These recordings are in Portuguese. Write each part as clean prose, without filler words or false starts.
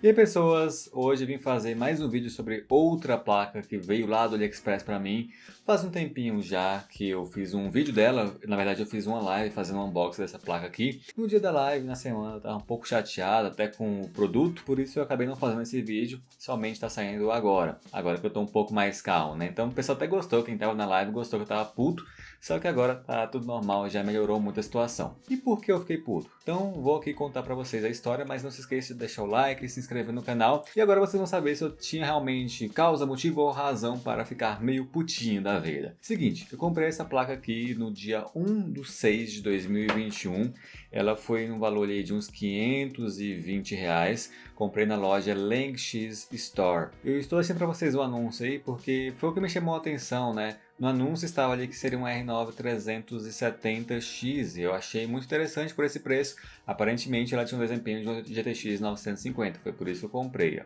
E aí pessoas, hoje eu vim fazer mais um vídeo sobre outra placa que veio lá do AliExpress pra mim. Faz um tempinho já que eu fiz um vídeo dela, na verdade eu fiz uma live fazendo um unboxing dessa placa aqui. No dia da live, na semana, eu tava um pouco chateado até com o produto, por isso eu acabei não fazendo esse vídeo, somente tá saindo agora que eu tô um pouco mais calmo, né? Então o pessoal até gostou, quem tava na live gostou que eu tava puto, só que agora tá tudo normal, já melhorou muito a situação. E por que eu fiquei puto? Então vou aqui contar pra vocês a história, mas não se esqueça de deixar o like, se inscrever no canal. E agora vocês vão saber se eu tinha realmente causa, motivo ou razão para ficar meio putinho da vida. Seguinte, eu comprei essa placa aqui no dia 1/6 de 2021. Ela foi no valor ali de uns R$ 520. Comprei na loja Lengx Store. Eu estou deixando para vocês o anúncio aí porque foi o que me chamou a atenção, né? No anúncio estava ali que seria um R9 370X e eu achei muito interessante por esse preço. Aparentemente ela tinha um desempenho de um GTX 950, foi por isso que eu comprei.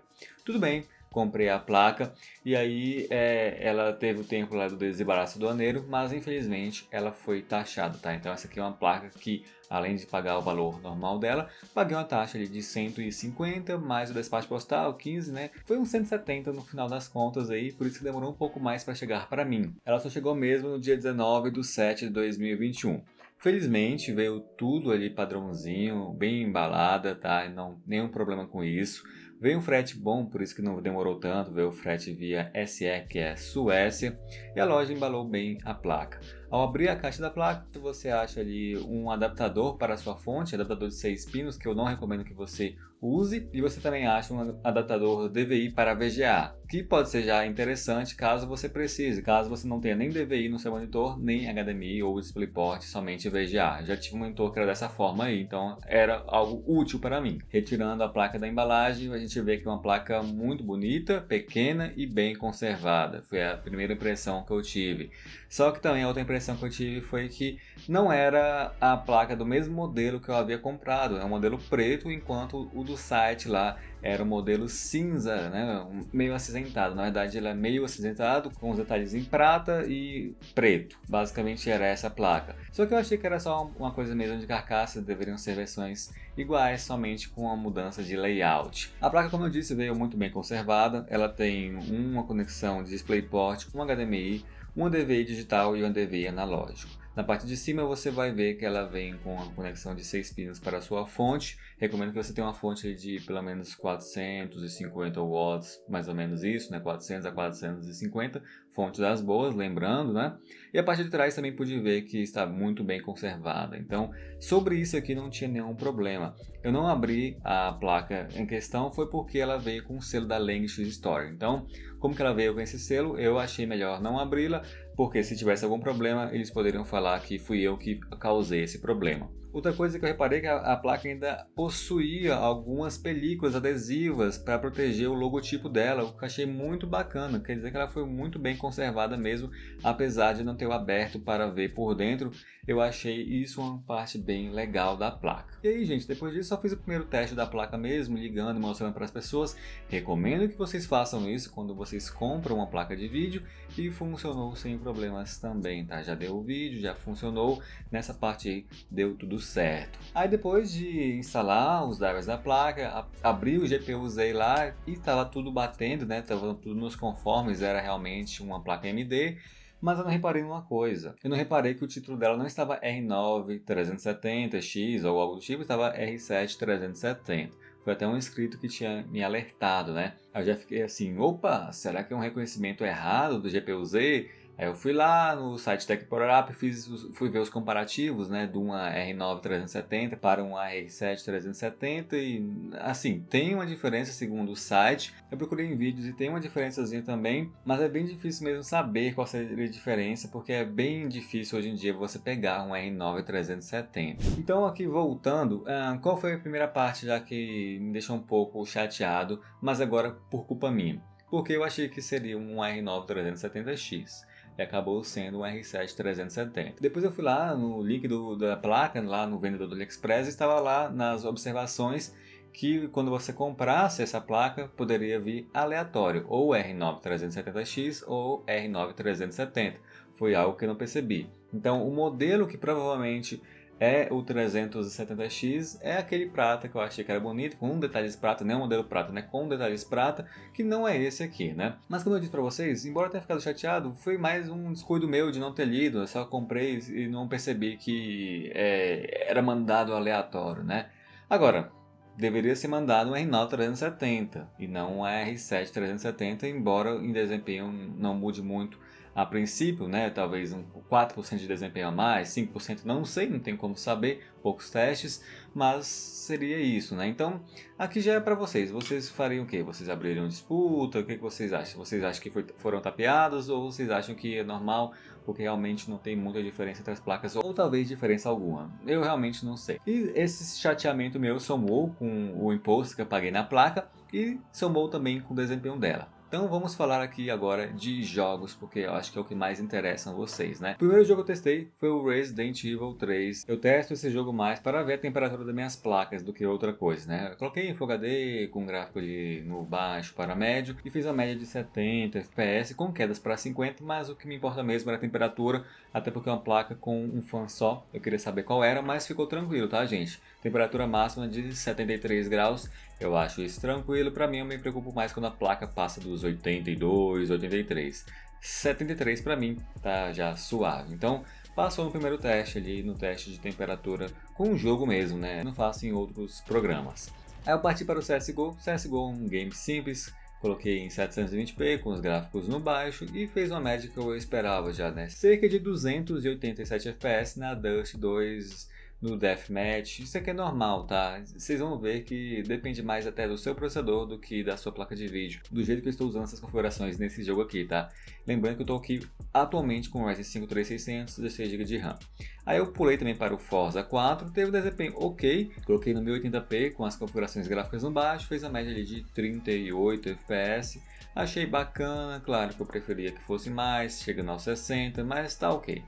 Tudo bem, comprei a placa e aí ela teve o tempo lá do desembaraço aduaneiro, mas infelizmente ela foi taxada, tá? Então essa aqui é uma placa que, além de pagar o valor normal dela, paguei uma taxa ali de 150, mais o despacho postal, 15, né? Foi uns 170 no final das contas aí, por isso que demorou um pouco mais para chegar para mim. Ela só chegou mesmo no dia 19/7 de 2021. Felizmente veio tudo ali padrãozinho, bem embalada, tá? Não, nenhum problema com isso. Veio um frete bom, por isso que não demorou tanto, veio o frete via SE, que é Suécia, e a loja embalou bem a placa. Ao abrir a caixa da placa, você acha ali um adaptador para a sua fonte, adaptador de 6 pinos, que eu não recomendo que você use, e você também acha um adaptador DVI para VGA, que pode ser já interessante caso você precise, caso você não tenha nem DVI no seu monitor, nem HDMI ou DisplayPort, somente VGA. Já tive um monitor que era dessa forma aí, então era algo útil para mim. Retirando a placa da embalagem, a gente vê que é uma placa muito bonita, pequena e bem conservada. Foi a primeira impressão que eu tive. Só que também a outra impressão que eu tive foi que não era a placa do mesmo modelo que eu havia comprado. É um modelo preto, enquanto o do site lá era o modelo cinza, né? Meio acinzentado. Na verdade, ele é meio acinzentado, com os detalhes em prata e preto. Basicamente era essa a placa. Só que eu achei que era só uma coisa mesmo de carcaça, deveriam ser versões iguais, somente com a mudança de layout. A placa, como eu disse, veio muito bem conservada. Ela tem uma conexão de DisplayPort, um HDMI, um DVI digital e um DVI analógico. Na parte de cima você vai ver que ela vem com a conexão de 6 pinos para a sua fonte. Recomendo que você tenha uma fonte de pelo menos 450 watts, mais ou menos isso, né? 400 a 450, fontes das boas, lembrando, né? E a parte de trás também pude ver que está muito bem conservada. Então, sobre isso aqui não tinha nenhum problema. Eu não abri a placa em questão, foi porque ela veio com o selo da Lengx Store. Então, como que ela veio com esse selo, eu achei melhor não abri-la, porque se tivesse algum problema, eles poderiam falar que fui eu que causei esse problema. Outra coisa que eu reparei é que a placa ainda possuía algumas películas adesivas para proteger o logotipo dela, o que eu achei muito bacana. Quer dizer que ela foi muito bem conservada mesmo, apesar de não ter o aberto para ver por dentro. Eu achei isso uma parte bem legal da placa. E aí, gente, depois disso só fiz o primeiro teste da placa mesmo, ligando e mostrando para as pessoas. Recomendo que vocês façam isso quando vocês compram uma placa de vídeo, e funcionou sem problemas também, tá? Já deu o vídeo, já funcionou, nessa parte aí deu tudo certo. Aí depois de instalar os drivers da placa, abri o GPU, usei lá e estava tudo batendo, né? Tava tudo nos conformes, era realmente uma placa AMD. Mas eu não reparei numa coisa. Eu não reparei que o título dela não estava R9 370X ou algo do tipo, estava R7 370. Foi até um inscrito que tinha me alertado, né? Aí eu já fiquei assim, opa, será que é um reconhecimento errado do GPU-Z? Aí eu fui lá no site Tech Power Up, fui ver os comparativos, né, de uma R9 370 para uma R7 370 e, assim, tem uma diferença segundo o site. Eu procurei em vídeos e tem uma diferençazinha também, mas é bem difícil mesmo saber qual seria a diferença, porque é bem difícil hoje em dia você pegar um R9 370. Então, aqui voltando, qual foi a primeira parte já que me deixou um pouco chateado, mas agora por culpa minha? Porque eu achei que seria um R9 370X. E acabou sendo um R7 370. Depois eu fui lá no link da placa, lá no vendedor do AliExpress, e estava lá nas observações que quando você comprasse essa placa, poderia vir aleatório, ou R9 370X ou R9 370. Foi algo que eu não percebi. Então o modelo que provavelmente é o 370X, é aquele prata que eu achei que era bonito, com detalhes prata, não é um modelo prata, né? Com detalhes prata, que não é esse aqui, né? Mas como eu disse pra vocês, embora eu tenha ficado chateado, foi mais um descuido meu de não ter lido, eu só comprei e não percebi que era mandado aleatório, né? Agora, deveria ser mandado um R9 370 e não um R7 370, embora em desempenho não mude muito a princípio, né? Talvez um 4% de desempenho a mais, 5%, não sei, não tem como saber, poucos testes, mas seria isso, né? Então, aqui já é para vocês. Vocês fariam o quê? Vocês abririam disputa? O que vocês acham? Vocês acham que foram tapeados ou vocês acham que é normal porque realmente não tem muita diferença entre as placas ou talvez diferença alguma? Eu realmente não sei. E esse chateamento meu somou com o imposto que eu paguei na placa e somou também com o desempenho dela. Então vamos falar aqui agora de jogos, porque eu acho que é o que mais interessa a vocês, né? O primeiro jogo que eu testei foi o Resident Evil 3. Eu testo esse jogo mais para ver a temperatura das minhas placas do que outra coisa, né? Eu coloquei em Full HD com gráfico no baixo para médio e fiz a média de 70 FPS com quedas para 50, mas o que me importa mesmo era a temperatura, até porque é uma placa com um fan só. Eu queria saber qual era, mas ficou tranquilo, tá, gente? Temperatura máxima de 73 graus. Eu acho isso tranquilo, para mim eu me preocupo mais quando a placa passa dos 82, 83. 73 para mim tá já suave. Então, passou no primeiro teste ali, no teste de temperatura com o jogo mesmo, né? Não faço em outros programas. Aí eu parti para o CSGO. CSGO é um game simples, coloquei em 720p com os gráficos no baixo e fez uma média que eu esperava já, né? Cerca de 287 FPS na Dust 2 no Deathmatch. Isso aqui é normal, tá? Vocês vão ver que depende mais até do seu processador do que da sua placa de vídeo, do jeito que eu estou usando essas configurações nesse jogo aqui, tá? Lembrando que eu estou aqui atualmente com o Ryzen 5 3600, 16 GB de RAM. Aí eu pulei também para o Forza 4, teve um desempenho ok, coloquei no 1080p com as configurações gráficas no baixo, fez a média ali de 38 FPS. Achei bacana, claro que eu preferia que fosse mais, chegando aos 60, mas tá ok.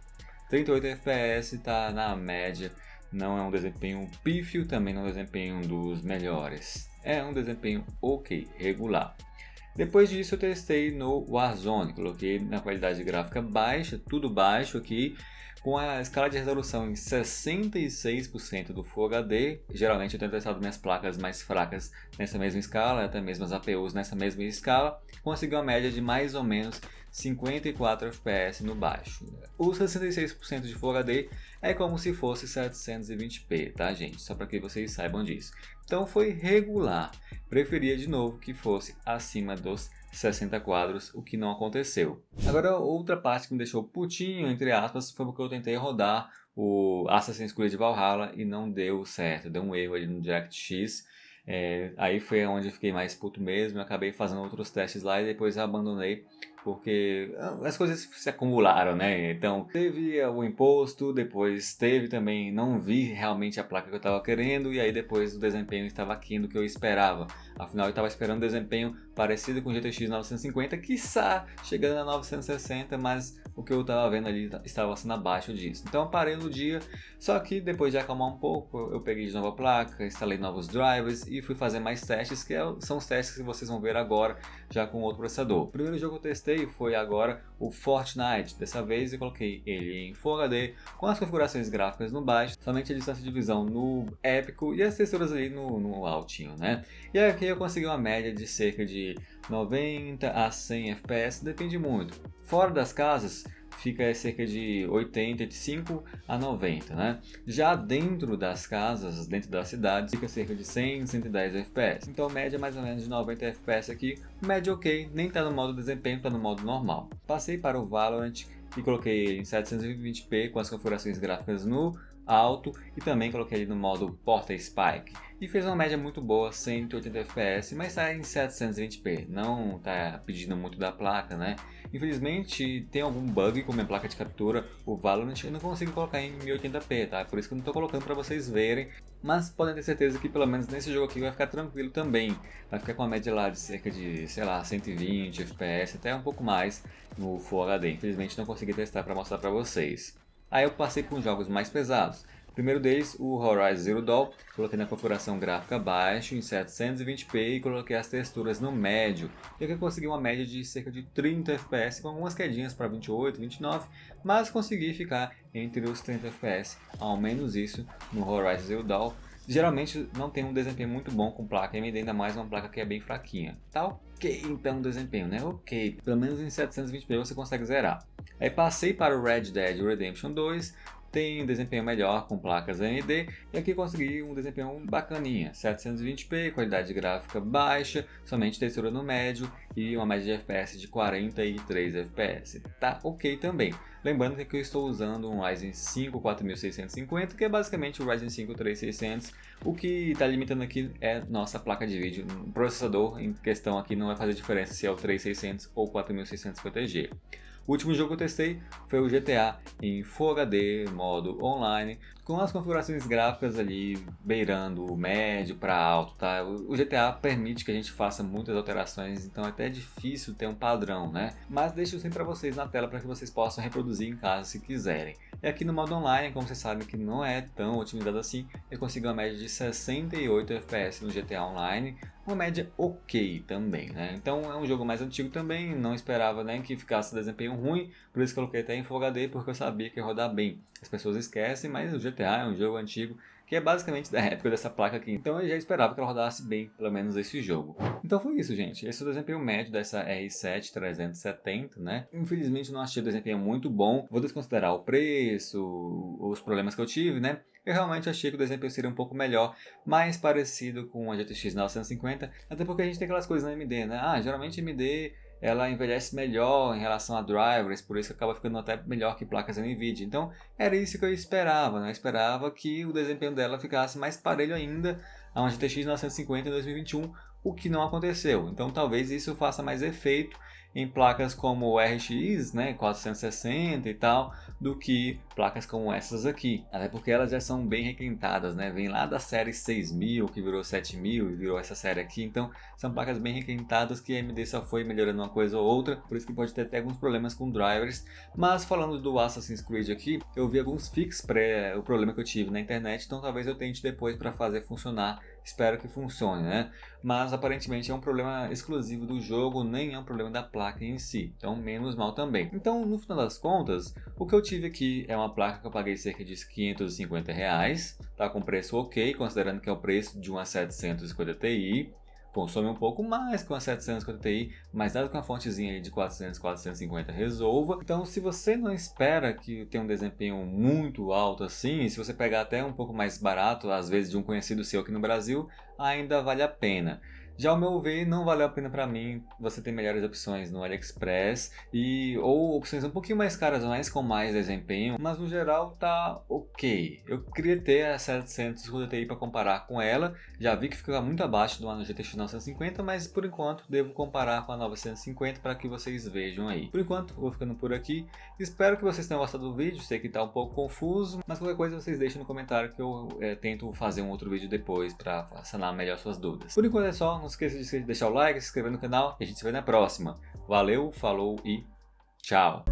38 FPS tá na média. Não é um desempenho pífio, também não é um desempenho dos melhores. É um desempenho ok, regular. Depois disso eu testei no Warzone, coloquei na qualidade gráfica baixa, tudo baixo aqui, com a escala de resolução em 66% do Full HD. Geralmente eu tenho testado minhas placas mais fracas nessa mesma escala, até mesmo as APUs nessa mesma escala. Consegui uma média de mais ou menos 54 FPS no baixo. O 66% de Full HD é como se fosse 720p, tá, gente? Só para que vocês saibam disso. Então foi regular. Preferia de novo que fosse acima dos 60 quadros, o que não aconteceu. Agora, outra parte que me deixou putinho, entre aspas, foi porque eu tentei rodar o Assassin's Creed Valhalla e não deu certo. Deu um erro ali no DirectX. Aí foi onde eu fiquei mais puto mesmo. Eu acabei fazendo outros testes lá e depois eu abandonei porque as coisas se acumularam, né? Então teve o imposto, depois teve também, não vi realmente a placa que eu estava querendo e aí depois o desempenho estava aquém do que eu esperava. Afinal eu estava esperando um desempenho parecido com o GTX 950, quiçá chegando a 960, mas o que eu estava vendo ali estava sendo abaixo disso. Então eu parei no dia, só que depois de acalmar um pouco, eu peguei de novo a placa, instalei novos drivers e fui fazer mais testes, que são os testes que vocês vão ver agora, já com outro processador. O primeiro jogo que eu testei foi agora o Fortnite. Dessa vez eu coloquei ele em Full HD, com as configurações gráficas no baixo, somente a distância de visão no épico e as texturas ali no altinho, né? E aqui eu consegui uma média de cerca de 90 a 100 FPS, depende muito. Fora das casas, fica cerca de 85 a 90, né? Já dentro das casas, dentro das cidades, fica cerca de 100, 110 FPS. Então média mais ou menos de 90 FPS aqui, média ok, nem tá no modo desempenho, tá no modo normal. Passei para o Valorant e coloquei ele em 720p com as configurações gráficas no alto e também coloquei ele no modo Porta Spike e fez uma média muito boa, 180 FPS, mas está em 720p, não está pedindo muito da placa, né? Infelizmente tem algum bug com minha placa de captura, o Valorant, eu não consigo colocar em 1080p, tá? Por isso que eu não estou colocando para vocês verem, mas podem ter certeza que pelo menos nesse jogo aqui vai ficar tranquilo também, vai ficar com uma média lá de cerca de, sei lá, 120 FPS, até um pouco mais no Full HD, infelizmente não consegui testar para mostrar para vocês. Aí eu passei por jogos mais pesados. Primeiro deles, o Horizon Zero Dawn, coloquei na configuração gráfica baixo, em 720p, e coloquei as texturas no médio. E aqui eu consegui uma média de cerca de 30 FPS, com algumas quedinhas para 28, 29, mas consegui ficar entre os 30 FPS, ao menos isso no Horizon Zero Dawn. Geralmente não tem um desempenho muito bom com placa AMD, ainda mais uma placa que é bem fraquinha. Tá ok então o desempenho, né? Ok, pelo menos em 720p você consegue zerar. Aí passei para o Red Dead Redemption 2, tem um desempenho melhor com placas AMD, e aqui consegui um desempenho bacaninha, 720p, qualidade gráfica baixa, somente textura no médio e uma média de FPS de 43 FPS. Tá ok também. Lembrando que aqui eu estou usando um Ryzen 5 4650, que é basicamente o Ryzen 5 3600. O que está limitando aqui é nossa placa de vídeo. O processador em questão aqui não vai fazer diferença se é o 3600 ou 4650G. O último jogo que eu testei foi o GTA em Full HD, modo online, com as configurações gráficas ali beirando o médio para alto, tá? O GTA permite que a gente faça muitas alterações, então é até difícil ter um padrão, né? Mas deixo sempre para vocês na tela para que vocês possam reproduzir em casa se quiserem. E aqui no modo online, como vocês sabem que não é tão otimizado assim, eu consigo uma média de 68 FPS no GTA Online, uma média ok também, né? Então é um jogo mais antigo também, não esperava nem que ficasse desempenho ruim, por isso coloquei até em Full HD, porque eu sabia que ia rodar bem. As pessoas esquecem, mas o GTA é um jogo antigo, que é basicamente da época dessa placa aqui, então eu já esperava que ela rodasse bem, pelo menos esse jogo. Então foi isso, gente, esse é o desempenho médio dessa R7 370, né? Infelizmente não achei o desempenho muito bom, vou desconsiderar o preço, os problemas que eu tive, né? Eu realmente achei que o desempenho seria um pouco melhor, mais parecido com a GTX 950, até porque a gente tem aquelas coisas na AMD, né? Geralmente a AMD ela envelhece melhor em relação a drivers, por isso que acaba ficando até melhor que placas NVIDIA. Então era isso que eu esperava, né? Eu esperava que o desempenho dela ficasse mais parelho ainda a uma GTX 950 em 2021, o que não aconteceu. Então talvez isso faça mais efeito em placas como o RX, né, 460 e tal, do que placas como essas aqui. Até porque elas já são bem requintadas, né? Vem lá da série 6000, que virou 7000 e virou essa série aqui. Então são placas bem requintadas que a AMD só foi melhorando uma coisa ou outra, por isso que pode ter até alguns problemas com drivers. Mas falando do Assassin's Creed aqui, eu vi alguns fixes para o problema que eu tive na internet, então talvez eu tente depois para fazer funcionar. Espero que funcione, né? Mas aparentemente é um problema exclusivo do jogo, nem é um problema da placa em si, então menos mal também. Então no final das contas, o que eu tive aqui é uma placa que eu paguei cerca de R$550, tá com preço ok, considerando que é o preço de uma 750 Ti. Consome um pouco mais que uma 750 Ti, mas nada com a fontezinha aí de 400, 450 resolva. Então se você não espera que tenha um desempenho muito alto assim, se você pegar até um pouco mais barato, às vezes de um conhecido seu aqui no Brasil, ainda vale a pena. Já ao meu ver, não valeu a pena para mim. Você tem melhores opções no AliExpress ou opções um pouquinho mais caras, mas com mais desempenho, mas no geral tá ok. Eu queria ter a 750 Ti para comparar com ela, já vi que fica muito abaixo do GTX 950, mas por enquanto devo comparar com a 950 para que vocês vejam aí. Por enquanto vou ficando por aqui, espero que vocês tenham gostado do vídeo, sei que tá um pouco confuso, mas qualquer coisa vocês deixem no comentário que eu tento fazer um outro vídeo depois para sanar melhor suas dúvidas. Por enquanto é só, não esqueça de deixar o like, se inscrever no canal e a gente se vê na próxima. Valeu, falou e tchau!